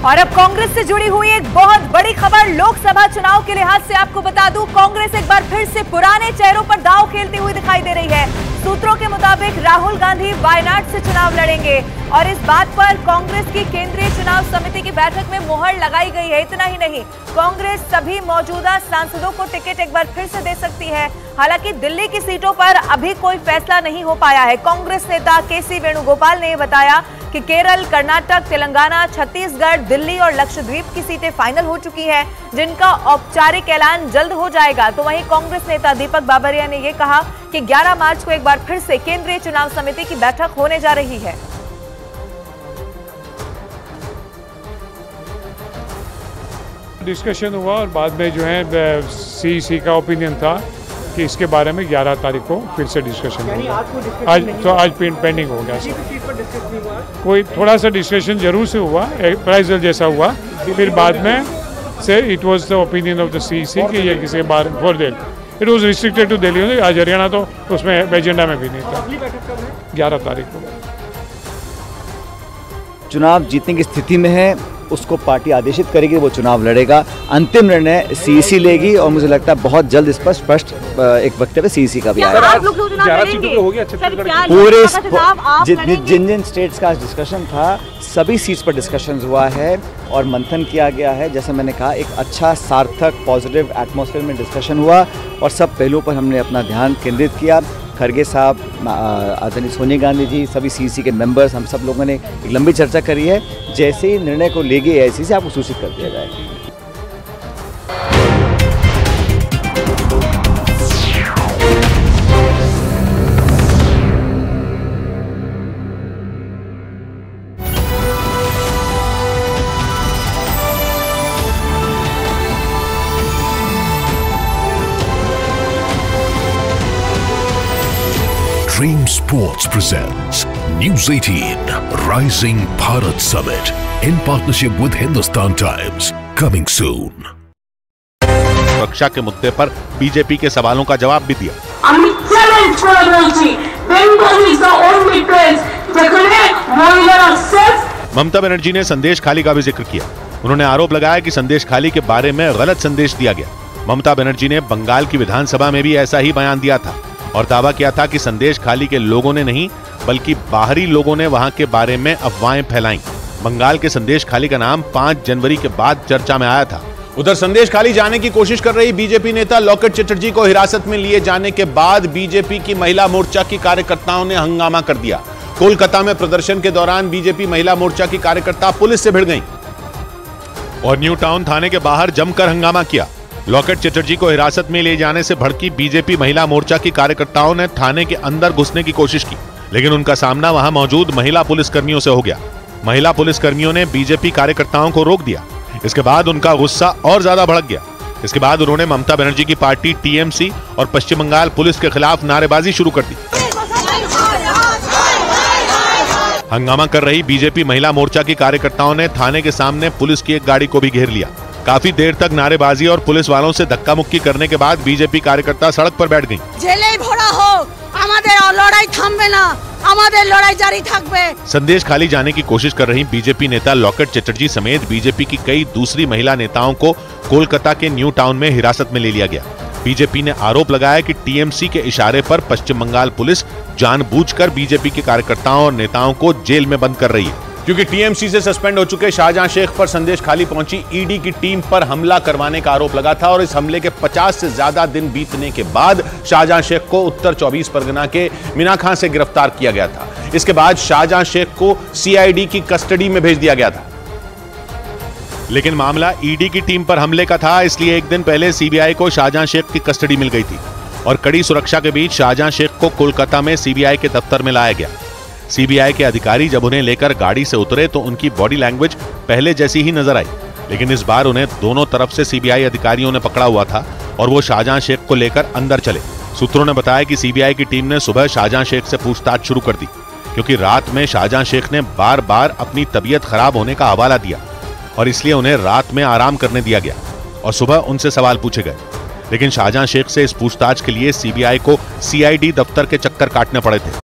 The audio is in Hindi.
और अब कांग्रेस से जुड़ी हुई एक बहुत बड़ी खबर लोकसभा चुनाव के लिहाज से आपको बता दूं, कांग्रेस एक बार फिर से पुराने चेहरों पर दांव खेलती हुई दिखाई दे रही है। सूत्रों के मुताबिक राहुल गांधी वायनाड से चुनाव लड़ेंगे और इस बात पर कांग्रेस की केंद्रीय चुनाव समिति की बैठक में मुहर लगाई गई है। इतना ही नहीं, कांग्रेस सभी मौजूदा सांसदों को टिकट एक बार फिर से दे सकती है। हालांकि दिल्ली की सीटों पर अभी कोई फैसला नहीं हो पाया है। कांग्रेस नेता केसी वेणुगोपाल ने बताया कि केरल, कर्नाटक, तेलंगाना, छत्तीसगढ़, दिल्ली और लक्षद्वीप की सीटें फाइनल हो चुकी हैं, जिनका औपचारिक ऐलान जल्द हो जाएगा। तो वहीं कांग्रेस नेता दीपक बाबरिया ने यह कहा कि 11 मार्च को एक बार फिर से केंद्रीय चुनाव समिति की बैठक होने जा रही है। डिस्कशन हुआ और बाद में जो है सीईसी का ओपिनियन था कि इसके बारे में 11 तारीख को फिर से डिस्कशन होगा। आज पेंडिंग हो गया। कोई थोड़ा सा डिस्कशन जरूर से हुआ, अप्राइजल जैसा हुआ, फिर बाद में से it was the opinion of the CEC कि ये किसी बार for Delhi, it was restricted to Delhi. आज हरियाणा तो उसमें एजेंडा में भी नहीं था। 11 तारीख को चुनाव जीतने की स्थिति में है, उसको पार्टी आदेशित करेगी, वो चुनाव लड़ेगा। अंतिम निर्णय सीईसी लेगी और मुझे लगता है बहुत जल्द इस पर स्पष्ट एक वक्तव्य सीईसी का भी आएगा। पूरे जिन स्टेट्स का डिस्कशन था, सभी सीट्स पर डिस्कशन हुआ है और मंथन किया गया है। जैसे मैंने कहा, एक अच्छा सार्थक पॉजिटिव एटमॉस्फेयर में डिस्कशन हुआ और सब पहलुओं पर हमने अपना ध्यान केंद्रित किया। खड़गे साहब, आदरणीय सोनिया गांधी जी, सभी सीईसी के मेंबर्स, हम सब लोगों ने एक लंबी चर्चा करी है। जैसे ही निर्णय को लेगी ऐसे से आपको सूचित कर दिया जाएगा। Dream Sports presents News 18 Rising Bharat Summit in partnership with Hindustan Times, coming soon. सुरक्षा के मुद्दे पर बीजेपी के सवालों का जवाब भी दिया। ममता बनर्जी ने संदेश खाली का भी जिक्र किया। उन्होंने आरोप लगाया कि संदेश खाली के बारे में गलत संदेश दिया गया। ममता बनर्जी ने बंगाल की विधानसभा में भी ऐसा ही बयान दिया था और दावा किया था कि संदेश खाली के लोगों ने नहीं, बल्कि बाहरी लोगों ने वहां के बारे में अफवाहें फैलाई। बंगाल के संदेश खाली का नाम 5 जनवरी के बाद चर्चा में आया था। उधर संदेश खाली जाने की कोशिश कर रही बीजेपी नेता लॉकेट चटर्जी को हिरासत में लिए जाने के बाद बीजेपी की महिला मोर्चा की कार्यकर्ताओं ने हंगामा कर दिया। कोलकाता में प्रदर्शन के दौरान बीजेपी महिला मोर्चा की कार्यकर्ता पुलिस से भिड़ गईं और न्यू टाउन थाने के बाहर जमकर हंगामा किया। लॉकेट चटर्जी को हिरासत में ले जाने से भड़की बीजेपी महिला मोर्चा की कार्यकर्ताओं ने थाने के अंदर घुसने की कोशिश की, लेकिन उनका सामना वहां मौजूद महिला पुलिसकर्मियों से हो गया। महिला पुलिसकर्मियों ने बीजेपी कार्यकर्ताओं को रोक दिया। इसके बाद उनका गुस्सा और ज्यादा भड़क गया। इसके बाद उन्होंने ममता बनर्जी की पार्टी टीएमसी और पश्चिम बंगाल पुलिस के खिलाफ नारेबाजी शुरू कर दी। हंगामा कर रही बीजेपी महिला मोर्चा की कार्यकर्ताओं ने थाने के सामने पुलिस की एक गाड़ी को भी घेर लिया। काफी देर तक नारेबाजी और पुलिस वालों से धक्का मुक्की करने के बाद बीजेपी कार्यकर्ता सड़क पर बैठ गईं। जेले भरा हो, हमारे लड़ाई थामबे ना, हमारे लड़ाई जारी थाकबे। संदेश खाली जाने की कोशिश कर रही बीजेपी नेता लॉकेट चटर्जी समेत बीजेपी की कई दूसरी महिला नेताओं को कोलकाता के न्यू टाउन में हिरासत में ले लिया गया। बीजेपी ने आरोप लगाया कि टीएमसी के इशारे पर पश्चिम बंगाल पुलिस जानबूझकर बीजेपी के कार्यकर्ताओं और नेताओं को जेल में बंद कर रही है, क्योंकि टीएमसी से सस्पेंड हो चुके शाहजहां शेख पर संदेश खाली पहुंची ईडी की टीम पर हमला करवाने का आरोप लगा था और इस हमले के 50 से ज्यादा दिन बीतने के बाद शाहजहां शेख को उत्तर 24 परगना के मीनाखां से गिरफ्तार किया गया था। इसके बाद शाहजहां शेख को सीआईडी की कस्टडी में भेज दिया गया था, लेकिन मामला ईडी की टीम पर हमले का था, इसलिए एक दिन पहले सीबीआई को शाहजहां शेख की कस्टडी मिल गई थी और कड़ी सुरक्षा के बीच शाहजहां शेख को कोलकाता में सीबीआई के दफ्तर में लाया गया। सीबीआई के अधिकारी जब उन्हें लेकर गाड़ी से उतरे तो उनकी बॉडी लैंग्वेज पहले जैसी ही नजर आई, लेकिन इस बार उन्हें दोनों तरफ से सीबीआई अधिकारियों ने पकड़ा हुआ था और वो शाहजहां शेख को लेकर अंदर चले। सूत्रों ने बताया कि सीबीआई की टीम ने सुबह शाहजहां शेख से पूछताछ शुरू कर दी, क्योंकि रात में शाहजहां शेख ने बार बार अपनी तबीयत खराब होने का हवाला दिया और इसलिए उन्हें रात में आराम करने दिया गया और सुबह उनसे सवाल पूछे गए। लेकिन शाहजहां शेख से इस पूछताछ के लिए सीबीआई को सीआईडी दफ्तर के चक्कर काटने पड़े थे।